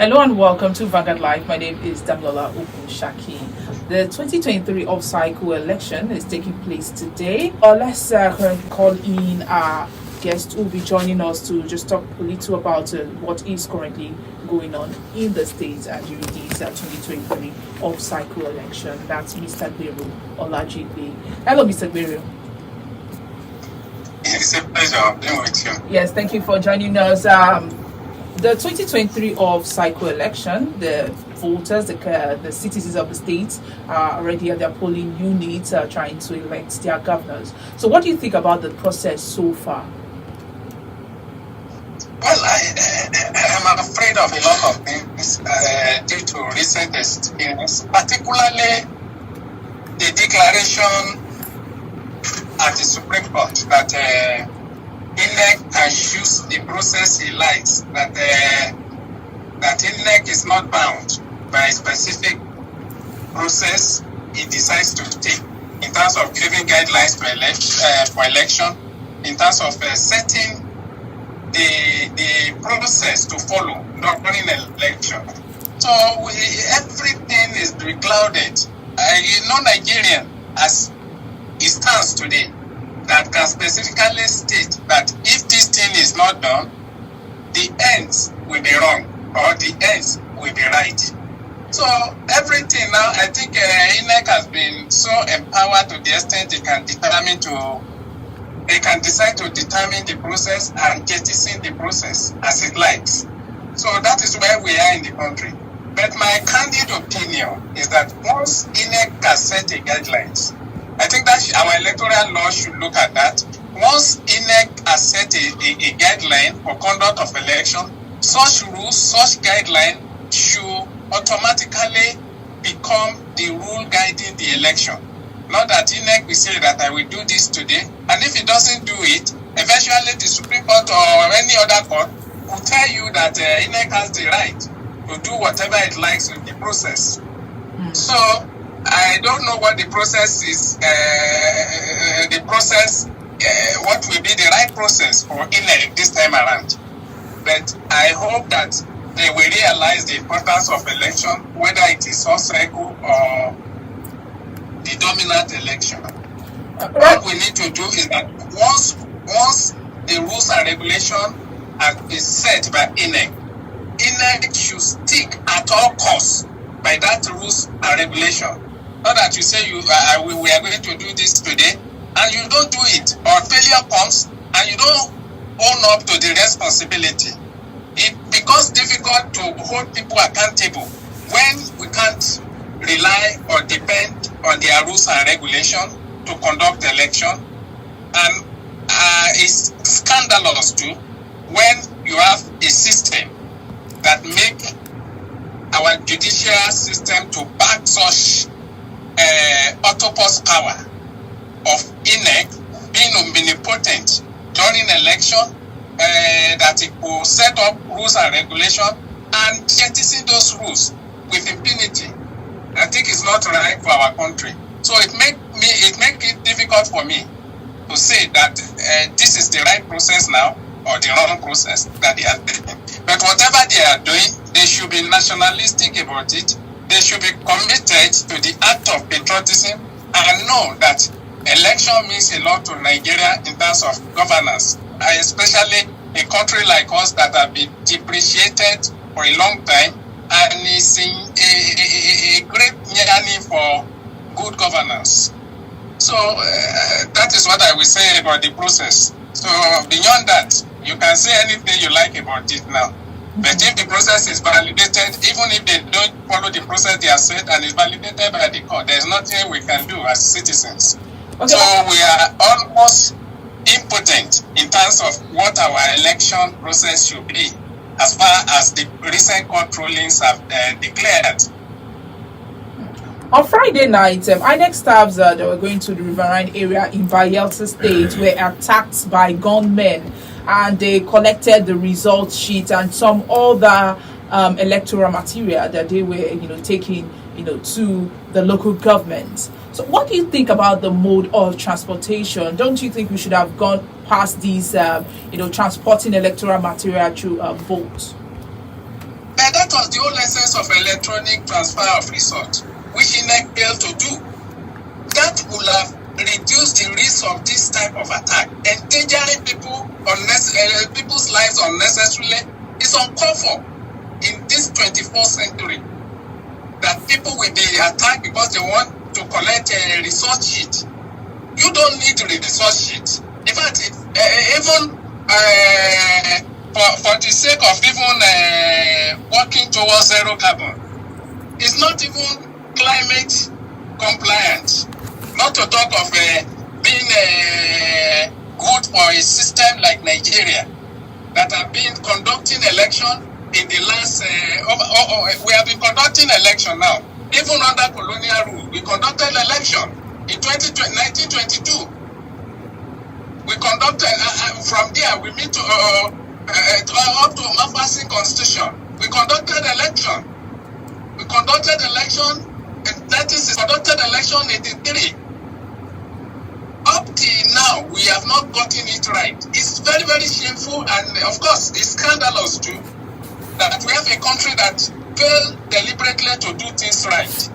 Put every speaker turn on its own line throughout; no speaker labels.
Hello and welcome to Vanguard Live. My name is Damlola Shaki. The 2023 off-cycle election is taking place today. Let's call in our guest who will be joining us to just talk a little about what is currently going on in the States and during this 2023 off-cycle election. That's Mr. Gbenro Olajigbe. Hello, Mr. Gbenro.
It's a pleasure being with you.
Yes, thank you for joining us. The 2023 off-cycle election, the voters, the citizens of the states are already at their polling units trying to elect their governors. So what do you think about the process so far?
Well, I'm afraid of a lot of things due to recent experience, particularly the declaration at the Supreme Court that INEC can choose the process he likes, that INEC is not bound by a specific process he decides to take in terms of giving guidelines for election, in terms of setting the process to follow during an election. So everything is beclouded. Nigerian, as it stands today, that can specifically state that if this thing is not done, the ends will be wrong or the ends will be right. So everything now, I think INEC has been so empowered to the extent they can decide to determine the process and jettison the process as it likes. So that is where we are in the country. But my candid opinion is that once INEC has set the guidelines, I think that our electoral law should look at that. Once INEC has set a guideline for conduct of election, such rules, such guideline should automatically become the rule guiding the election. Not that INEC will say that I will do this today, and if it doesn't do it, eventually the Supreme Court or any other court will tell you that INEC has the right to do whatever it likes with the process. So I don't know what the process is, what will be the right process for INEC this time around. But I hope that they will realize the importance of election, whether it is off-cycle or the dominant election. What we need to do is that once the rules and regulation is set by INEC should stick at all costs by that rules and regulation. Not that you say we are going to do this today and you don't do it, or failure comes and you don't own up to the responsibility. It becomes difficult to hold people accountable when we can't rely or depend on their rules and regulation to conduct election. And it's scandalous too when you have a system that make our judicial system to back such autonomous power of INEC being omnipotent during election, that it will set up rules and regulation and jettison those rules with impunity. I think it's not right for our country. So it make it difficult for me to say that this is the right process now or the wrong process that they are taking. But whatever they are doing, they should be nationalistic about it. They should be committed to the act of patriotism and know that election means a lot to Nigeria in terms of governance, especially a country like us that have been depreciated for a long time and is in a great yearning for good governance. So that is what I will say about the process. So beyond that, you can say anything you like about it now. But if the process is validated, even if they don't follow the process they are set and is validated by the court, there's nothing we can do as citizens. Okay. So we are almost impotent in terms of what our election process should be, as far as the recent court rulings have declared.
On Friday night, INEC staffs that were going to the Riverine area in Bayelsa State were attacked by gunmen, and they collected the results sheet and some other electoral material that they were, taking, to the local government. So, what do you think about the mode of transportation? Don't you think we should have gone past these, transporting electoral material through votes?
That the whole essence of electronic transfer of result, which INEC failed to do. That would have reduced the risk of this type of attack. Endangering people's lives unnecessarily is uncalled for in this 24th century. That people will be attacked because they want to collect a result sheet. You don't need the result sheet. In fact, even for the sake of even working towards zero carbon, it's not even climate compliant. Not to talk of being good for a system like Nigeria that have been conducting election in the last. We have been conducting election now. Even under colonial rule, we conducted election in 1922. We conducted from there. We meet to up to Mafasi Constitution. We conducted election. We conducted election. And that is conducted election 83. Up till now, we have not gotten it right. It's very, very shameful, and of course, it's scandalous too that we have a country that failed deliberately to do things right.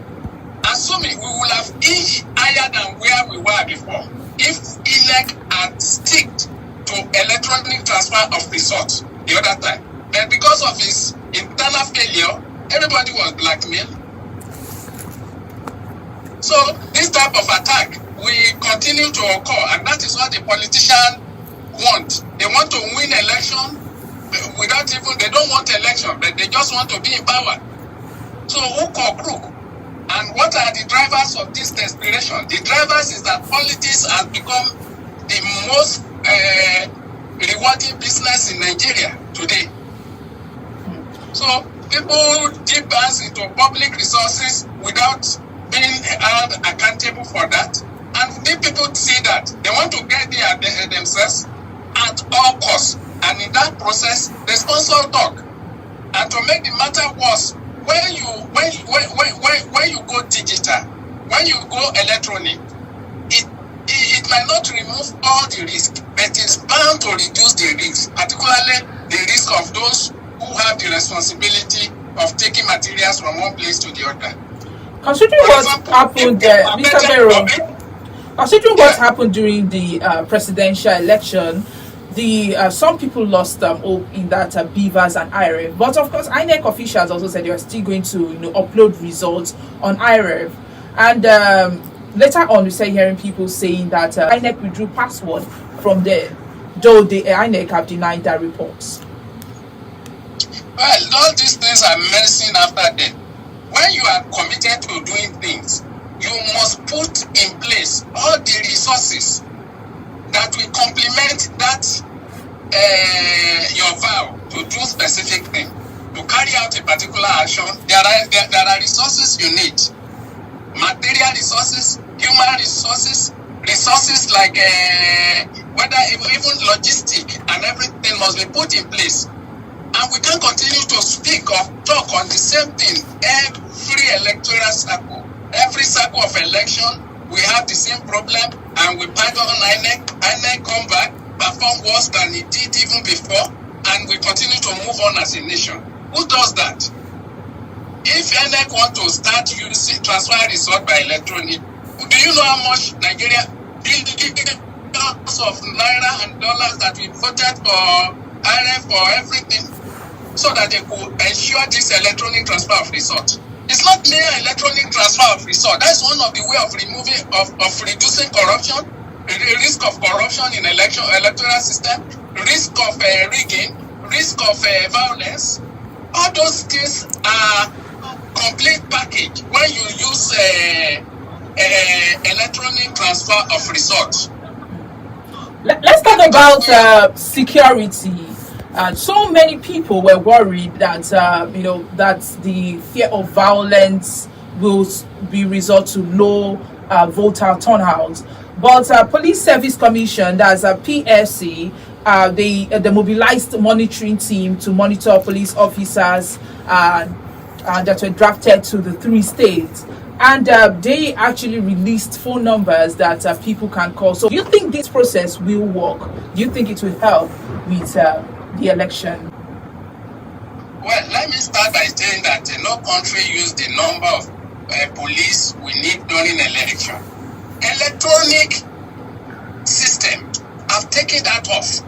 Assuming we will have inched higher than where we were before if INEC had sticked to electronic transfer of results the other time. But because of his internal failure, everybody was blackmailed. So this type of attack will continue to occur, and that is what the politicians want. They want to win election without even, they don't want election, but they just want to be in power. So hook or crook. And what are the drivers of this desperation? The drivers is that politics has become the most rewarding business in Nigeria today. So people dip hands into public resources without being held accountable for that, and the people see that they want to get there themselves at all costs, and in that process they sponsor talk. And to make the matter worse, when you go digital, when you go electronic, it might not remove all the risk, but it's bound to reduce the risk, particularly the risk of those who have the responsibility of taking materials from one place to the other.
Considering what happened, Mr. Gbenro, considering what happened during the presidential election, some people lost hope in that Beavers and IREV. But of course, INEC officials also said they were still going to upload results on IREV. And later on, we started hearing people saying that INEC withdrew password from there, though the INEC have denied that reports.
Well, all these things are medicine after death. When you are committed to doing things, you must put in place all the resources that will complement that your vow to do specific thing, to carry out a particular action. There are resources you need, material resources, human resources, resources like whether even logistic and everything must be put in place. And we can't continue to speak or talk on the same thing every electoral cycle. Every cycle of election, we have the same problem, and we pardon INEC. INEC come back, perform worse than it did even before, and we continue to move on as a nation. Who does that? If INEC want to start using transfer result by electronic, do you know how much Nigeria billions of naira and dollars that we voted for IREV for everything, so that they could ensure this electronic transfer of result? It's not mere electronic transfer of result. That's one of the way of reducing corruption, the risk of corruption in electoral system, risk of rigging, risk of violence. All those things are complete package when you use electronic transfer of result.
Let's talk about security. So many people were worried that that the fear of violence will be result to low voter turnout. But Police Service Commission, that's a PSC, they mobilized monitoring team to monitor police officers that were drafted to the 3 states. And they actually released phone numbers that people can call. So do you think this process will work? Do you think it will help with the election?
Well, let me start by saying that no country use the number of police we need during election. Electronic system, I've taken that off.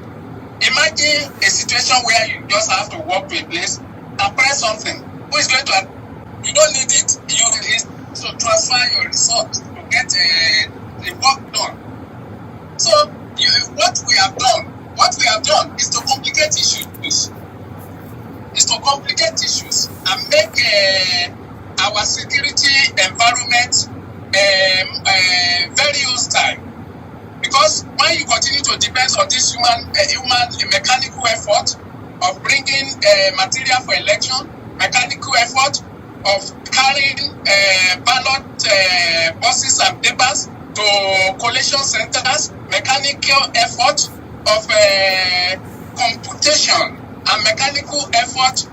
Imagine a situation where you just have to walk to a place and press something. Who is going to? You don't need it. You need to transfer your result to get the work done. So what we have done is to complicate issues. And make our security environment very hostile. Because when you continue to depend on this human mechanical effort of bringing material for election, mechanical effort of carrying ballot buses and papers to collation centers, mechanical effort of computation and mechanical effort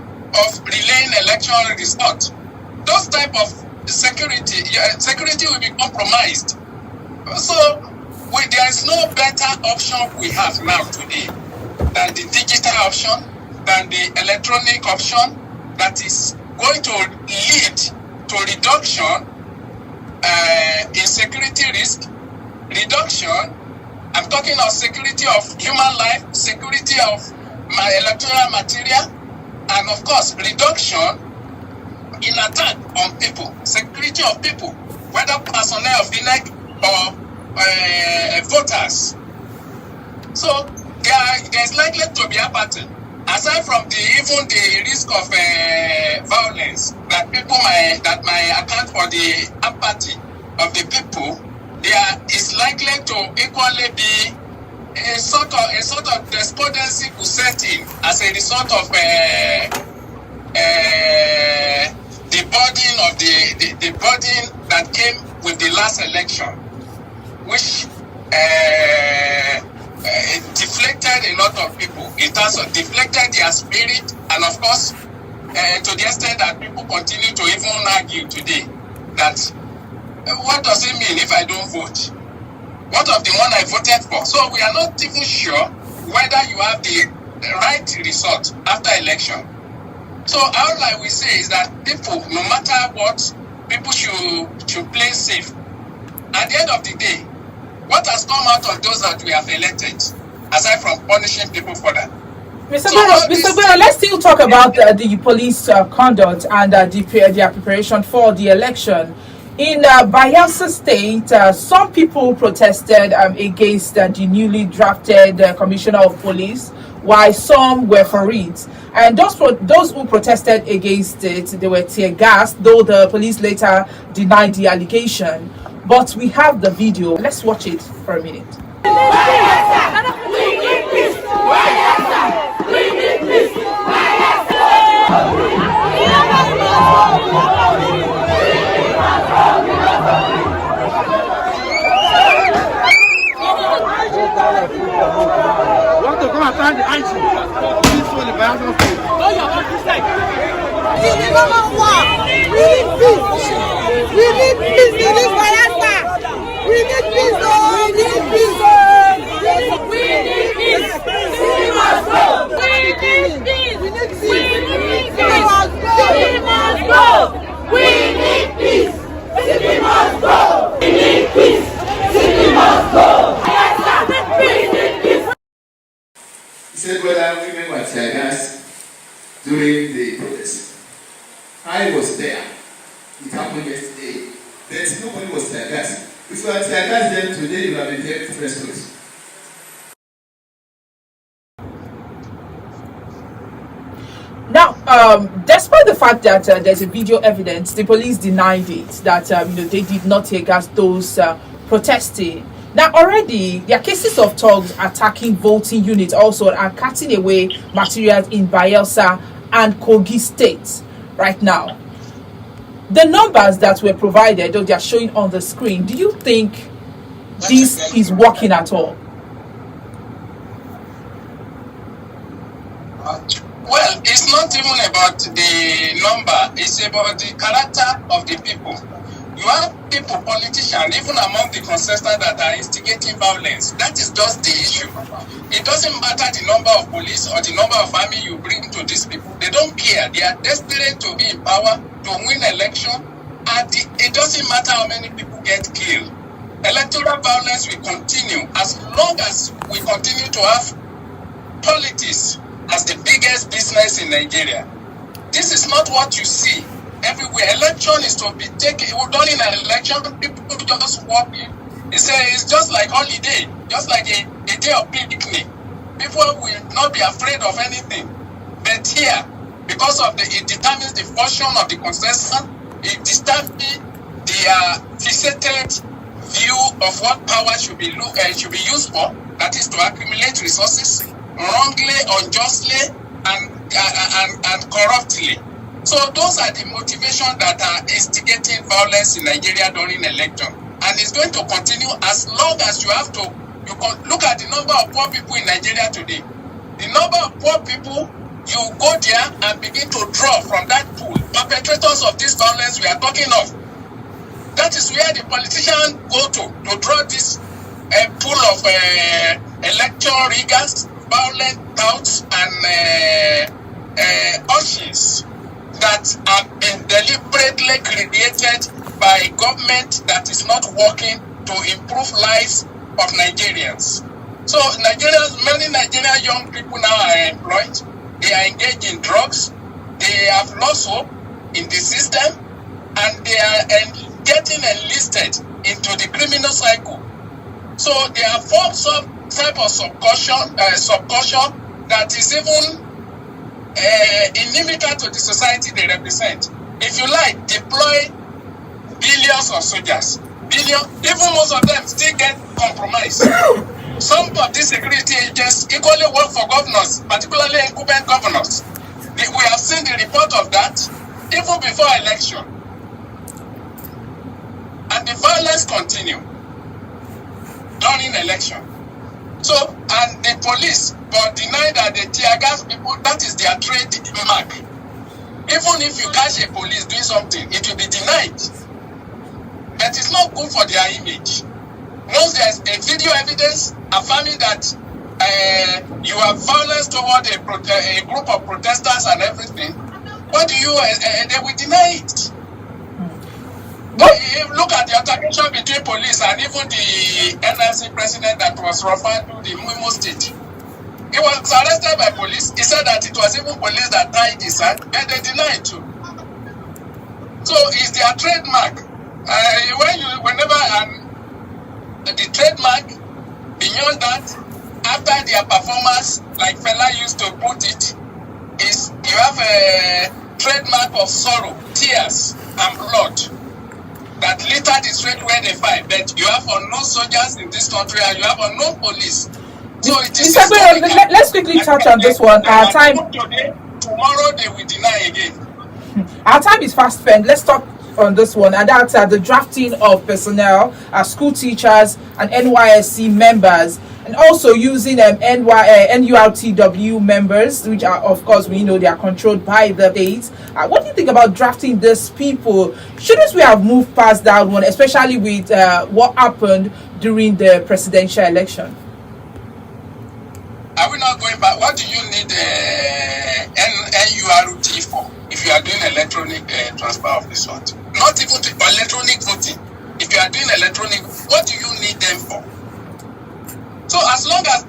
of relaying electoral results. Those type of security will be compromised. So there is no better option we have now today than the digital option, than the electronic option that is going to lead to reduction in security risk, reduction, I'm talking of security of human life, security of my electoral material, and of course, reduction in attack on people, security of people, whether personnel of INEC or voters. So there's likely to be apathy. Aside from even the risk of violence that might account for the apathy of the people, there is likely to equally be a sort of despondency could set in as a result of the burden that came with the last election, which it deflected a lot of people. It also deflected their spirit, and of course, to the extent that people continue to even argue today that what does it mean if I don't vote? What of the one I voted for? So we are not even sure whether you have the right result after election. So all I will say is that people, no matter what, people should play safe. At the end of the day, what has come out of those that we have elected, aside from punishing people for that?
Mr. Gbenro, let's still talk about the police conduct and their preparation for the election. In Bayelsa State, some people protested against the newly drafted Commissioner of Police, while some were for it. And those who protested against it, they were tear gassed, though the police later denied the allegation. But we have the video. Let's watch it for a minute.
Want to come and find the answer. This one, the Bayelsa State. Oh, you're on this side. We need peace. We need peace in this Bayelsa. We need peace. We need peace. We need peace. We must go. We need peace. We need peace. We must go. We must go. We need peace. We must go. We need peace. We must go.
He said whether women were tear gas during the protest. I was there. It happened yesterday. That nobody was tear gas. If you were tear gas then today, you have been there first place.
Now, despite the fact that there's a video evidence, the police denied it, that they did not tear gas those protesting. Now, already, there are cases of thugs attacking voting units also and cutting away materials in Bayelsa and Kogi states right now. The numbers that were provided, though they are showing on the screen, do you think this is working at all?
Well, it's not even about the number, it's about the character of the people. You have people, politicians, even among the contestants that are instigating violence. That is just the issue. It doesn't matter the number of police or the number of army you bring to these people. They don't care. They are desperate to be in power, to win election. And it doesn't matter how many people get killed. Electoral violence will continue as long as we continue to have politics as the biggest business in Nigeria. This is not what you see everywhere. Election is to be taken. During an election, people just walk in. It's just like holiday, just like a day of picnic. People will not be afraid of anything. But here, because of it determines the function of the concession, it determines the fixated view of what power should be used for. That is to accumulate resources wrongly, unjustly, and corruptly. So those are the motivations that are instigating violence in Nigeria during election. And it's going to continue as long as you can look at the number of poor people in Nigeria today. The number of poor people, you go there and begin to draw from that pool. Perpetrators of this violence we are talking of. That is where the politicians go to draw this pool of election riggers, violent touts, and urchins that have been deliberately created by government that is not working to improve lives of Nigerians. So many Nigerian young people now are employed. They are engaged in drugs. They have lost hope in the system, and they are getting enlisted into the criminal cycle. So there are forms of type of subculture that is even inimical to the society they represent. If you like, deploy billions of soldiers. Even most of them still get compromised. Some of these security agents equally work for governors, particularly incumbent governors. We have seen the report of that even before election. And the violence continue during election. So, and the police but deny that they tear gas people, that is their trademark. Even if you catch a police doing something, it will be denied. But it's not good for their image. Once there's a video evidence affirming that you have violence toward a group of protesters and everything, what do you, they will deny it. Look at the altercation between police and even the NLC president that was referred to the Imo State. He was arrested by police. He said that it was even police that tied his hand, and they denied too. So it's their trademark. The trademark, beyond that, after their performance, like Fela used to put it, is you have a trademark of sorrow, tears, and blood that litter the street where they fight. But you have unknown soldiers in this country, and you have unknown police. So it is
let's quickly touch on this one. Our time
today, tomorrow they will deny again.
Our time is fast spent. Let's talk on this one, and that's the drafting of personnel, school teachers and NYSC members, and also using NURTW members, which are, of course, we know they are controlled by the states. What do you think about drafting these people? Shouldn't we have moved past that one, especially with what happened during the presidential election?
Are we not going back? What do you need NURT for if you are doing electronic transfer of this sort? Not even electronic voting. If you are doing electronic, what do you need them for? So as long as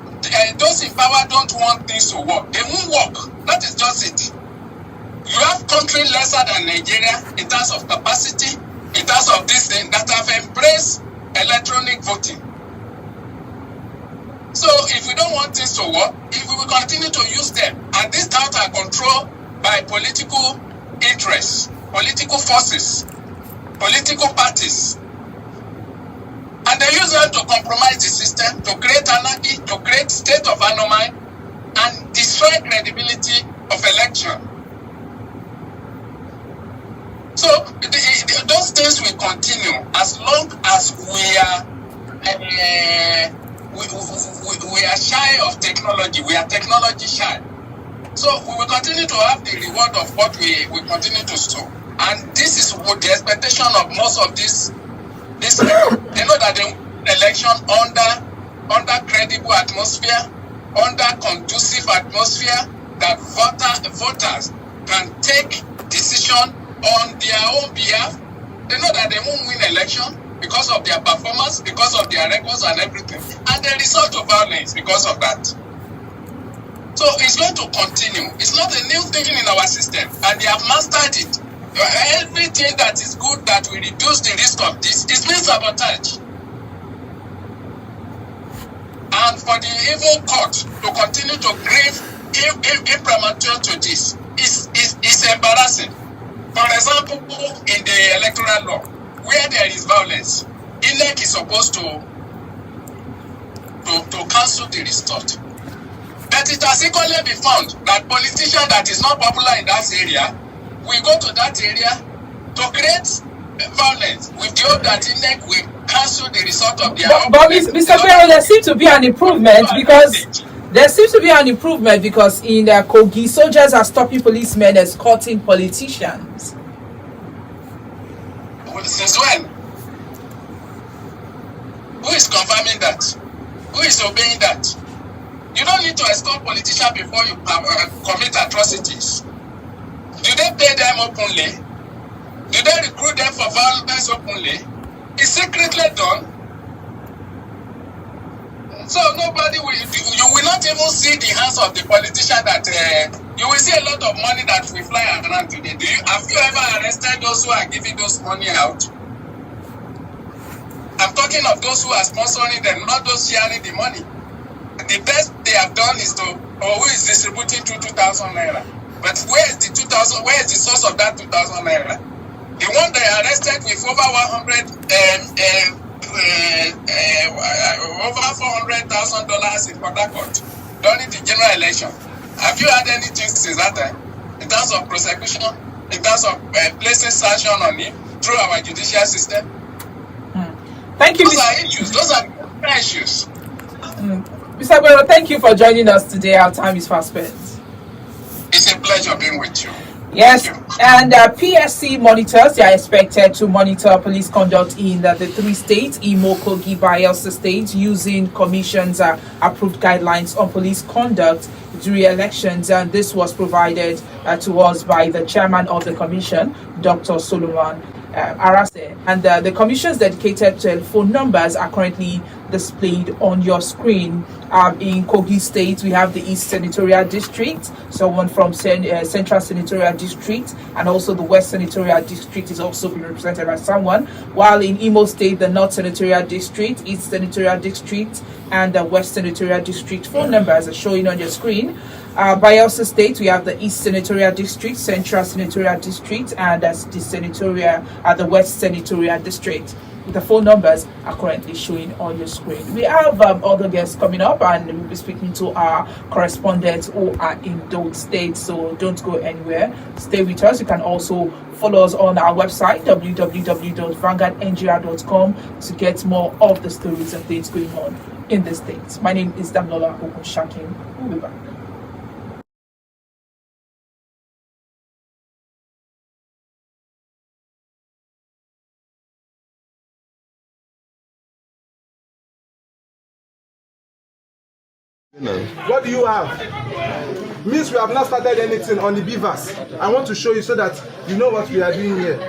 those in power don't want things to work, they won't work. That is just it. You have countries lesser than Nigeria in terms of capacity, in terms of this thing, that have embraced electronic voting. So if we don't want things to work, if we will continue to use them, and these towns are controlled by political interests, political forces, political parties, and they use them to compromise the system, to create anarchy, to create state of anomaly, and destroy credibility of election. So those things will continue as long as we are shy of technology. We are technology shy. So we will continue to have the reward of what we continue to sow. And this is what the expectation of most of this people. They know that the election under credible atmosphere, under conducive atmosphere that voters can take decision on their own behalf. They know that they won't win election because of their performance, because of their records and everything, and they resort to violence because of that. So it's going to continue. It's not a new thing in our system, and they have mastered it. Everything that is good that will reduce the risk of this is being sabotaged. And for the evil court to continue to grieve imprimatur to this is embarrassing. For example, in the electoral law, where there is violence, INEC is supposed to cancel the result. But it has equally been found that politician that is not popular in that area will go to that area to create violence with the hope that INEC will cancel the result of their
but Mr. Gbenro, there seems to be an improvement because in Kogi, soldiers are stopping policemen escorting politicians.
Since when? Who is confirming that? Who is obeying that? You don't need to escort politicians before you commit atrocities. Do they pay them openly? Do they recruit them for violence openly? It's secretly done. So nobody will, you will not even see the hands of the politician that, you will see a lot of money that will fly around today. Have you ever arrested those who are giving those money out? I'm talking of those who are sponsoring them, not those sharing the money. The best they have done is who is distributing 2,000 naira. But where is the 2,000, where is the source of that 2,000 naira? The one they arrested with over $400,000 in Port Harcourt during the general election. Have you had anything since that time? In terms of prosecution, in terms of placing sanction on him through our judicial system?
Thank you.
Those are issues. Those are issues.
Mr. Gbenro, thank you for joining us today. Our time is fast spent.
It's a pleasure being with you.
Yes, and PSC monitors, they are expected to monitor police conduct in the three states, Imo, Kogi, Bayelsa states, using Commission's approved guidelines on police conduct during elections. And this was provided to us by the chairman of the Commission, Dr. Solomon Arase. And the Commission's dedicated telephone numbers are currently displayed on your screen. In Kogi State, we have the East Senatorial District, someone from Central Senatorial District, and also the West Senatorial District is also being represented by someone, while in Imo State, the North Senatorial District, East Senatorial District, and the West Senatorial District phone numbers are showing on your screen. Bayelsa State, we have the East Senatorial District, Central Senatorial District, and the West Senatorial District. The phone numbers are currently showing on your screen. We have other guests coming up, and we'll be speaking to our correspondents who are in those states, so don't go anywhere. Stay with us. You can also follow us on our website, www.vanguardngr.com, to get more of the stories and things going on in the states. My name is Damlola Okunshakin. We'll be back.
What do you have? Means we have not started anything on the beavers. I want to show you so that you know what we are doing here.